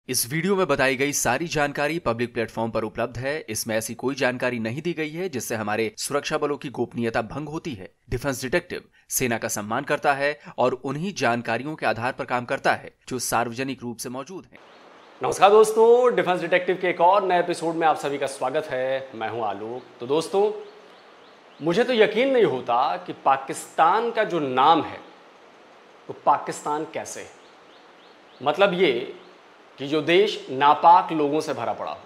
इस वीडियो में बताई गई सारी जानकारी पब्लिक प्लेटफॉर्म पर उपलब्ध है। इसमें ऐसी कोई जानकारी नहीं दी गई है जिससे हमारे सुरक्षा बलों की गोपनीयता भंग होती है। डिफेंस डिटेक्टिव सेना का सम्मान करता है और उन्हीं जानकारियों के आधार पर काम करता है जो सार्वजनिक रूप से मौजूद है। नमस्कार दोस्तों, डिफेंस डिटेक्टिव के एक और नए एपिसोड में आप सभी का स्वागत है। मैं हूं आलोक। तो दोस्तों, मुझे तो यकीन नहीं होता कि पाकिस्तान का जो नाम है वो पाकिस्तान कैसे है। मतलब ये कि जो देश नापाक लोगों से भरा पड़ा हो,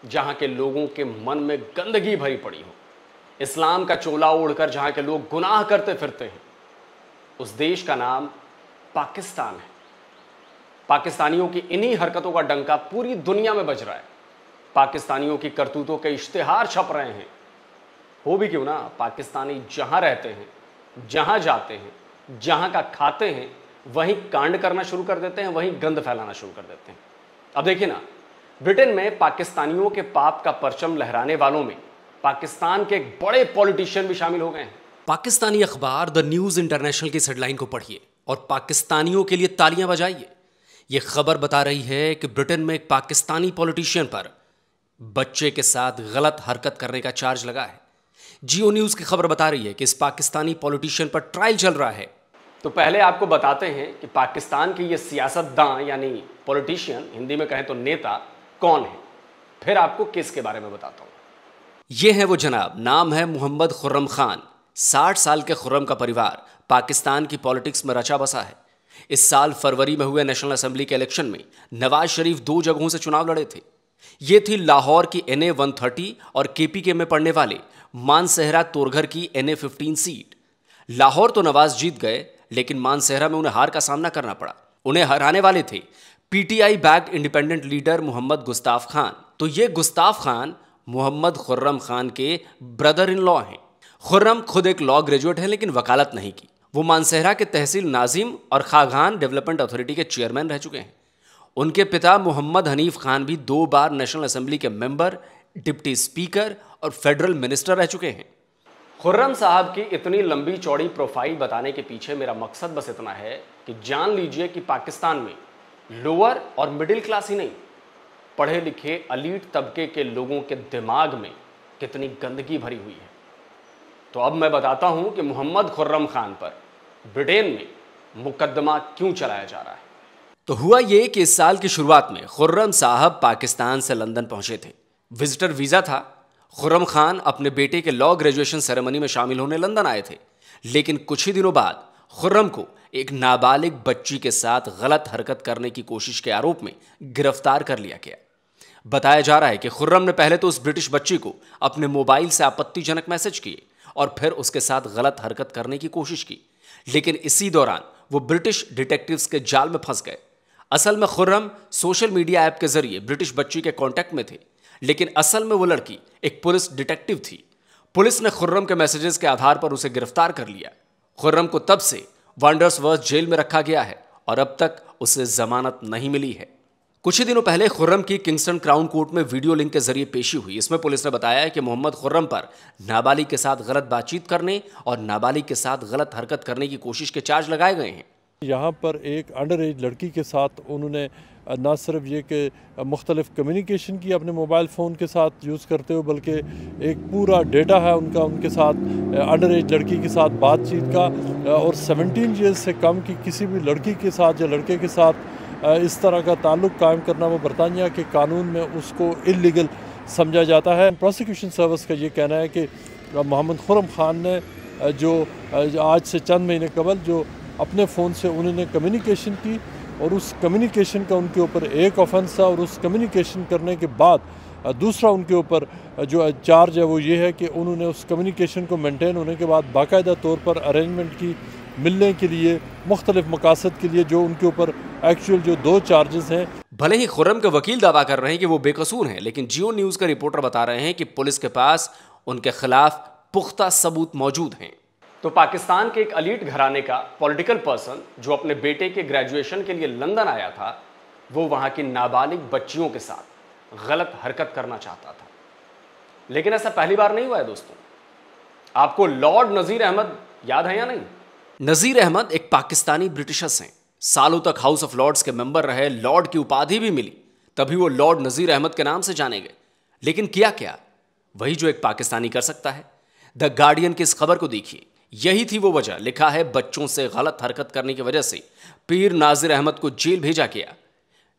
जहां के लोगों के मन में गंदगी भरी पड़ी हो, इस्लाम का चोला ओढ़कर जहां के लोग गुनाह करते फिरते हैं, उस देश का नाम पाकिस्तान है। पाकिस्तानियों की इन्हीं हरकतों का डंका पूरी दुनिया में बज रहा है। पाकिस्तानियों की करतूतों के इश्तिहार छप रहे हैं। हो भी क्यों ना, पाकिस्तानी जहां रहते हैं, जहां जाते हैं, जहां का खाते हैं, वहीं कांड करना शुरू कर देते हैं, वहीं गंद फैलाना शुरू कर देते हैं। अब देखिए ना, ब्रिटेन में पाकिस्तानियों के पाप का परचम लहराने वालों में पाकिस्तान के एक बड़े पॉलिटिशियन भी शामिल हो गए हैं। पाकिस्तानी अखबार द न्यूज इंटरनेशनल की हेडलाइन को पढ़िए और पाकिस्तानियों के लिए तालियां बजाइए। यह खबर बता रही है कि ब्रिटेन में एक पाकिस्तानी पॉलिटिशियन पर बच्चे के साथ गलत हरकत करने का चार्ज लगा है। जियो न्यूज की खबर बता रही है कि इस पाकिस्तानी पॉलिटिशियन पर ट्रायल चल रहा है। तो पहले आपको बताते हैं कि पाकिस्तान के ये सियासतदान यानी पॉलिटिशियन, हिंदी में कहें तो नेता, कौन है। फिर आपको केस के बारे में बताता हूं। ये है वो जनाब, नाम है मोहम्मद खुर्रम खान। 60 साल के खुर्रम का परिवार पाकिस्तान की पॉलिटिक्स में रचा बसा है। इस साल फरवरी में हुए नेशनल असेंबली के इलेक्शन में नवाज शरीफ 2 जगहों से चुनाव लड़े थे। ये थी लाहौर की NA 130 और KPK में पड़ने वाले मानसेहरा तोरघर की NA 15 सीट। लाहौर तो नवाज जीत गए, लेकिन मानसेहरा में उन्हें हार का सामना करना पड़ा। उन्हें हराने वाले थे PTI backed independent leader Mohammad Gustaf Khan. तो ये गुस्ताफ खान मोहम्मद खुर्रम खान के ब्रदर इन लॉ हैं। खुर्रम खुद एक लॉ ग्रेजुएट है, लेकिन वकालत नहीं की। वो मानसेहरा के तहसील नाजिम और खागान डेवलपमेंट अथॉरिटी के चेयरमैन रह चुके हैं। उनके पिता मोहम्मद हनीफ खान भी 2 बार नेशनल असेंबली के मेंबर, डिप्टी स्पीकर और फेडरल मिनिस्टर रह चुके हैं। खुर्रम साहब की इतनी लंबी चौड़ी प्रोफाइल बताने के पीछे मेरा मकसद बस इतना है कि जान लीजिए कि पाकिस्तान में लोअर और मिडिल क्लास ही नहीं, पढ़े लिखे अलीट तबके के लोगों के दिमाग में कितनी गंदगी भरी हुई है। तो अब मैं बताता हूं कि मोहम्मद खुर्रम खान पर ब्रिटेन में मुकदमा क्यों चलाया जा रहा है। तो हुआ ये कि इस साल की शुरुआत में खुर्रम साहब पाकिस्तान से लंदन पहुंचे थे। विजिटर वीजा था। खुर्रम खान अपने बेटे के लॉ ग्रेजुएशन सेरेमनी में शामिल होने लंदन आए थे, लेकिन कुछ ही दिनों बाद खुर्रम को एक नाबालिग बच्ची के साथ गलत हरकत करने की कोशिश के आरोप में गिरफ्तार कर लिया गया। बताया जा रहा है कि खुर्रम ने पहले तो उस ब्रिटिश बच्ची को अपने मोबाइल से आपत्तिजनक मैसेज किए और फिर उसके साथ गलत हरकत करने की कोशिश की, लेकिन इसी दौरान वो ब्रिटिश डिटेक्टिव्स के जाल में फंस गए। असल में खुर्रम सोशल मीडिया ऐप के जरिए ब्रिटिश बच्ची के कांटेक्ट में थे, लेकिन असल में वो लड़की एक पुलिस डिटेक्टिव थी। पुलिस ने खुर्रम के मैसेजेस के आधार पर उसे गिरफ्तार कर लिया। खुर्रम को तब से वांडर्सवर्थ जेल में रखा गया है और अब तक उसे जमानत नहीं मिली है। कुछ ही दिनों पहले खुर्रम की किंगस्टन क्राउन कोर्ट में वीडियो लिंक के जरिए पेशी हुई। इसमें पुलिस ने बताया कि मोहम्मद खुर्रम पर नाबालिग के साथ गलत बातचीत करने और नाबालिग के साथ गलत हरकत करने की कोशिश के चार्ज लगाए गए हैं। यहाँ पर एक अंडर एज लड़की के साथ उन्होंने ना सिर्फ ये कि मुख्तलिफ कम्युनिकेशन की अपने मोबाइल फ़ोन के साथ यूज़ करते हो, बल्कि एक पूरा डेटा है उनका उनके साथ अंडर एज लड़की के साथ बातचीत का, और 17 ईयर्स से कम की किसी भी लड़की के साथ या लड़के के साथ इस तरह का ताल्लुक़ कायम करना वो बरतानिया के कानून में उसको इल्लीगल समझा जाता है। प्रोसिक्यूशन सर्विस का ये कहना है कि मोहम्मद खुर्रम खान ने जो आज से चंद महीने कबल जो अपने फ़ोन से उन्होंने कम्युनिकेशन की और उस कम्युनिकेशन का उनके ऊपर एक ऑफेंस था, और उस कम्युनिकेशन करने के बाद दूसरा उनके ऊपर जो चार्ज है वो ये है कि उन्होंने उस कम्युनिकेशन को मेंटेन होने के बाद बाकायदा तौर पर अरेंजमेंट की मिलने के लिए मुख्तलिफ मकासद के लिए, जो उनके ऊपर एक्चुअल जो 2 चार्जेस हैं। भले ही खुर्रम के वकील दावा कर रहे हैं कि वो बेकसूर हैं, लेकिन जियो न्यूज़ के रिपोर्टर बता रहे हैं कि पुलिस के पास उनके खिलाफ पुख्ता सबूत मौजूद हैं। तो पाकिस्तान के एक अलीट घराने का पॉलिटिकल पर्सन जो अपने बेटे के ग्रेजुएशन के लिए लंदन आया था, वो वहां की नाबालिग बच्चियों के साथ गलत हरकत करना चाहता था। लेकिन ऐसा पहली बार नहीं हुआ है दोस्तों। आपको लॉर्ड नजीर अहमद याद है या नहीं? नजीर अहमद एक पाकिस्तानी ब्रिटिशर्स हैं। सालों तक हाउस ऑफ लॉर्ड्स के मेंबर रहे, लॉर्ड की उपाधि भी मिली। तभी वो लॉर्ड नजीर अहमद के नाम से जाने गए। लेकिन किया क्या? वही जो एक पाकिस्तानी कर सकता है। द गार्डियन की इस खबर को देखिए, यही थी वो वजह। लिखा है, बच्चों से गलत हरकत करने की वजह से पीर नाजिर अहमद को जेल भेजा गया।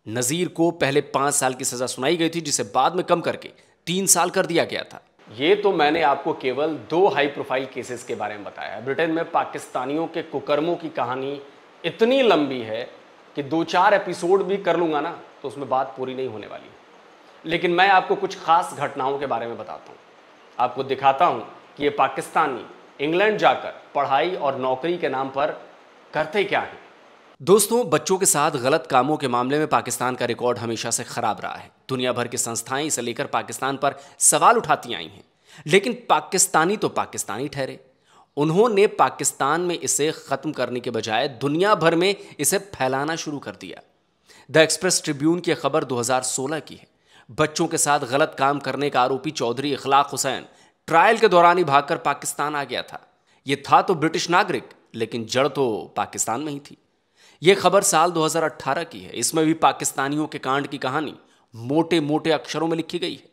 नजीर को पहले 5 साल की सजा सुनाई गई थी, जिसे बाद में कम करके 3 साल कर दिया गया था। ये तो मैंने आपको केवल 2 हाई प्रोफाइल केसेस के बारे में बताया है। ब्रिटेन में पाकिस्तानियों के कुकर्मों की कहानी इतनी लंबी है कि 2-4 एपिसोड भी कर लूंगा ना तो उसमें बात पूरी नहीं होने वाली। लेकिन मैं आपको कुछ खास घटनाओं के बारे में बताता हूँ, आपको दिखाता हूँ कि ये पाकिस्तानी इंग्लैंड जाकर पढ़ाई और नौकरी के नाम पर करते क्या हैं। दोस्तों, बच्चों के साथ गलत कामों के मामले में पाकिस्तान का रिकॉर्ड हमेशा से खराब रहा है। दुनिया भर की संस्थाएं इसे लेकर पाकिस्तान पर सवाल उठाती आई हैं, लेकिन पाकिस्तानी तो पाकिस्तानी ठहरे। उन्होंने पाकिस्तान में इसे खत्म करने के बजाय दुनिया भर में इसे फैलाना शुरू कर दिया। द एक्सप्रेस ट्रिब्यून की खबर 2016 की है। बच्चों के साथ गलत काम करने का आरोपी चौधरी इखलाक हुसैन ट्रायल के दौरान ही भागकर पाकिस्तान आ गया था। यह था तो ब्रिटिश नागरिक, लेकिन जड़ तो पाकिस्तान में ही थी। यह खबर साल 2018 की है। इसमें भी पाकिस्तानियों के कांड की कहानी मोटे मोटे अक्षरों में लिखी गई है।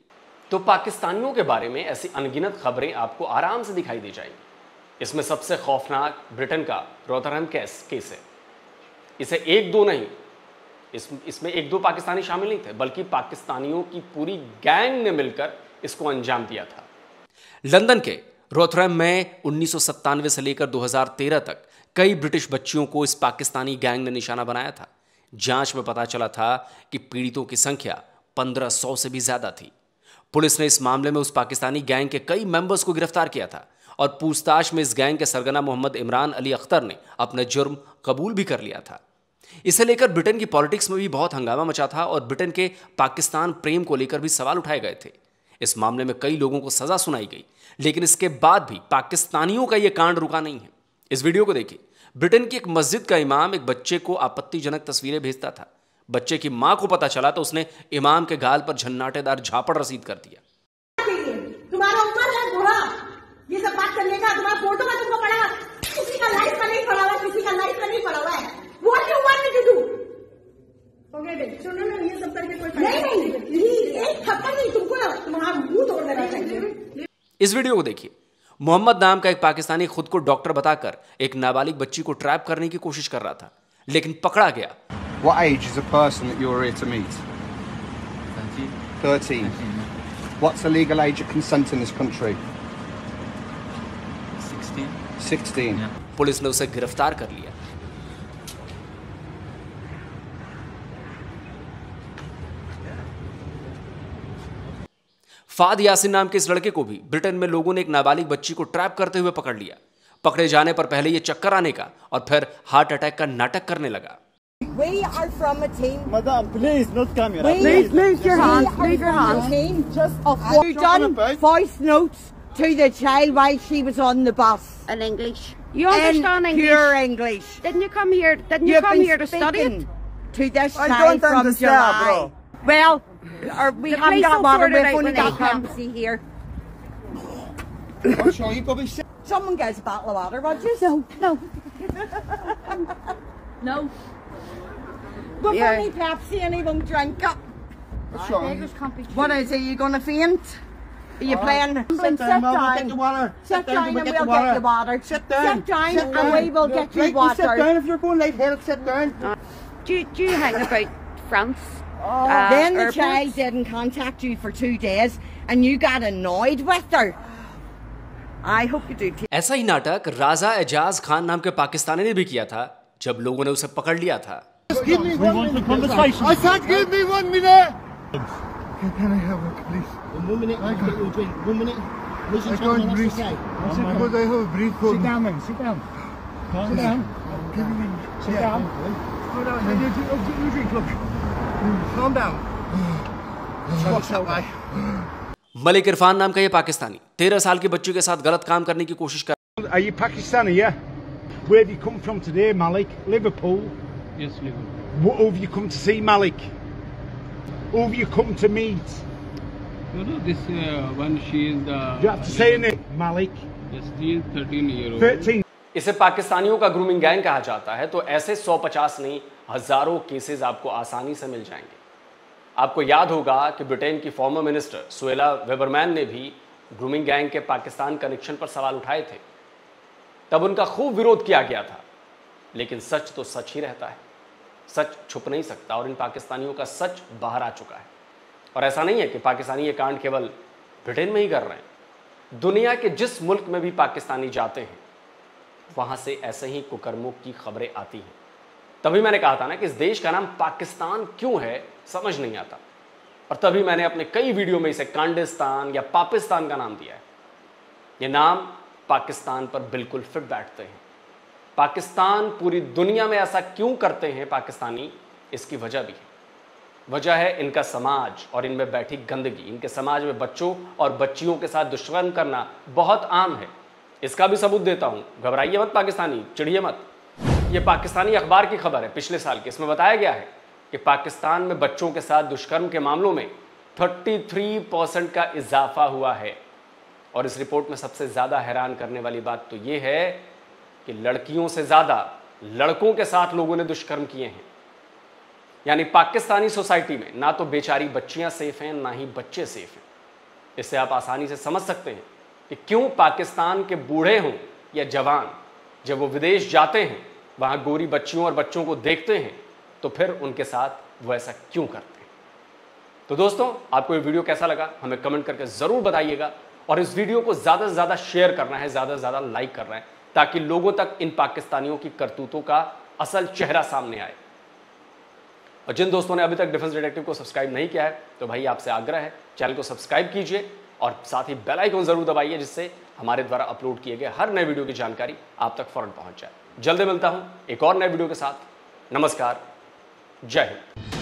तो पाकिस्तानियों के बारे में ऐसी अनगिनत खबरें आपको आराम से दिखाई दे जाएंगी। इसमें सबसे खौफनाक ब्रिटेन का रोथरहैम केस है। इसे 1-2 नहीं, इसमें 1-2 पाकिस्तानी शामिल नहीं थे, बल्कि पाकिस्तानियों की पूरी गैंग ने मिलकर इसको अंजाम दिया था। लंदन के रोथरहैम में 1997 से लेकर 2013 तक कई ब्रिटिश बच्चियों को इस पाकिस्तानी गैंग ने निशाना बनाया था। जांच में पता चला था कि पीड़ितों की संख्या 1500 से भी ज्यादा थी। पुलिस ने इस मामले में उस पाकिस्तानी गैंग के कई मेंबर्स को गिरफ्तार किया था और पूछताछ में इस गैंग के सरगना मोहम्मद इमरान अली अख्तर ने अपना जुर्म कबूल भी कर लिया था। इसे लेकर ब्रिटेन की पॉलिटिक्स में भी बहुत हंगामा मचा था और ब्रिटेन के पाकिस्तान प्रेम को लेकर भी सवाल उठाए गए थे। इस मामले में कई लोगों को सजा सुनाई गई, लेकिन इसके बाद भी पाकिस्तानियों का यह कांड रुका नहीं है। इस वीडियो को देखिए। ब्रिटेन की एक मस्जिद का इमाम एक बच्चे को आपत्तिजनक तस्वीरें भेजता था। बच्चे की मां को पता चला तो उसने इमाम के गाल पर झन्नाटेदार झापड़ रसीद कर दिया। तुम्हारा उम्र है बुरा, ये सब बात करने का, तुम्हारा फोटो में तुमको पड़ा, किसी का लाइफ का नहीं पड़ा हुआ, किसी का लाइफ का नहीं पड़ा हुआ है। What you want me to do? सुनो ना, ये सब करके कोई नहीं, एक थप्पड़ नहीं, तुमको तुम्हारा मुंह तोड़ देना चाहिए। इस वीडियो को देखिए। मोहम्मद नाम का एक पाकिस्तानी खुद को डॉक्टर बताकर एक नाबालिग बच्ची को ट्रैप करने की कोशिश कर रहा था, लेकिन पकड़ा गया। What age is a person that you're here to meet? 13. What's the legal age of consent in this country? 16. Yeah. Police ने उसे गिरफ्तार कर लिया। फाद यासिन नाम के इस लड़के को भी ब्रिटेन में लोगों ने एक नाबालिग बच्ची को ट्रैप करते हुए पकड़ लिया। पकड़े जाने पर पहले ये चक्कर आने का और फिर हार्ट अटैक का नाटक करने लगा। We are from a team. Madam, please, not camera. Please move your hands. Move your hands. Just you done voice notes to the child while she was on the bus in English. You understand English? Pure English. Didn't you come here? Didn't you come here to study it? To this child from July. Well, we haven't got water. We've only got Pepsi here. I'm sure you probably sick. Someone gets a bottle of water, would you? No. No. We've only Pepsi and he won't drink it. What is it? You gonna faint? Are you playing? Sit down, Mum, we'll get the water. Sit down and we'll get you water. Sit down. Sit down and we will get you water. Sit down if you're going like hell. Sit down. Do you hang about France? Then the child didn't contact you for 2 days and you got annoyed with her. I hope you do too. ऐसा ही नाटक राजा एजाज खान नाम के पाकिस्तानी ने भी किया था जब लोगों ने उसे पकड़ लिया था। Give me 1 minute. I said give me 1 minute. Can I have it, please? 1 minute. I get you a drink. 1 minute. I can't breathe. Because I have a breathe problem. Sit down, man. Sit down. Sit down. Give me a minute. Sit down. Sit down. You drink. Look. Calm down. What's that way? Malik Irfan नाम का ये पाकिस्तानी 13 साल के बच्चे के साथ गलत काम करने की कोशिश कर। Are you Pakistani? Yeah. Where have you come from today, Malik? Liverpool. Yes, Liverpool. What have you come to see, Malik? Who have you come to meet? No, this one, she is the... You have to say her name, Malik. Yes, she is 13 years old. 13. इसे पाकिस्तानियों का grooming gang कहा जाता है। तो ऐसे 150 नहीं, हजारों केसेस आपको आसानी से मिल जाएंगे। आपको याद होगा कि ब्रिटेन की फॉर्मर मिनिस्टर सुएला वेबरमैन ने भी ग्रूमिंग गैंग के पाकिस्तान कनेक्शन पर सवाल उठाए थे। तब उनका खूब विरोध किया गया था, लेकिन सच तो सच ही रहता है, सच छुप नहीं सकता और इन पाकिस्तानियों का सच बाहर आ चुका है। और ऐसा नहीं है कि पाकिस्तानी ये कांड केवल ब्रिटेन में ही कर रहे हैं, दुनिया के जिस मुल्क में भी पाकिस्तानी जाते हैं वहां से ऐसे ही कुकर्मों की खबरें आती हैं। तभी मैंने कहा था ना कि इस देश का नाम पाकिस्तान क्यों है समझ नहीं आता, और तभी मैंने अपने कई वीडियो में इसे कांडिस्तान या पाकिस्तान का नाम दिया है। ये नाम पाकिस्तान पर बिल्कुल फिट बैठते हैं। पाकिस्तान पूरी दुनिया में ऐसा क्यों करते हैं पाकिस्तानी, इसकी वजह भी है। वजह है इनका समाज और इनमें बैठी गंदगी। इनके समाज में बच्चों और बच्चियों के साथ दुष्कर्म करना बहुत आम है। इसका भी सबूत देता हूं, घबराइए मत पाकिस्तानी, चिढ़िए मत। यह पाकिस्तानी अखबार की खबर है पिछले साल की। इसमें बताया गया है कि पाकिस्तान में बच्चों के साथ दुष्कर्म के मामलों में 33% का इजाफा हुआ है। और इस रिपोर्ट में सबसे ज्यादा हैरान करने वाली बात तो यह है कि लड़कियों से ज्यादा लड़कों के साथ लोगों ने दुष्कर्म किए हैं। यानी पाकिस्तानी सोसाइटी में ना तो बेचारी बच्चियां सेफ हैं, ना ही बच्चे सेफ हैं। इससे आप आसानी से समझ सकते हैं कि क्यों पाकिस्तान के बूढ़े हों या जवान, जब वो विदेश जाते हैं वहां गोरी बच्चियों और बच्चों को देखते हैं तो फिर उनके साथ वो ऐसा क्यों करते हैं। तो दोस्तों, आपको ये वीडियो कैसा लगा हमें कमेंट करके जरूर बताइएगा, और इस वीडियो को ज्यादा से ज्यादा शेयर करना है, ज्यादा से ज्यादा लाइक करना है, ताकि लोगों तक इन पाकिस्तानियों की करतूतों का असल चेहरा सामने आए। और जिन दोस्तों ने अभी तक डिफेंस डिटेक्टिव को सब्सक्राइब नहीं किया है तो भाई आपसे आग्रह है, चैनल को सब्सक्राइब कीजिए और साथ ही बेल आइकन जरूर दबाइए, जिससे हमारे द्वारा अपलोड किए गए हर नए वीडियो की जानकारी आप तक फौरन पहुंच जाए। जल्दी मिलता हूं एक और नए वीडियो के साथ। नमस्कार, जय हिंद।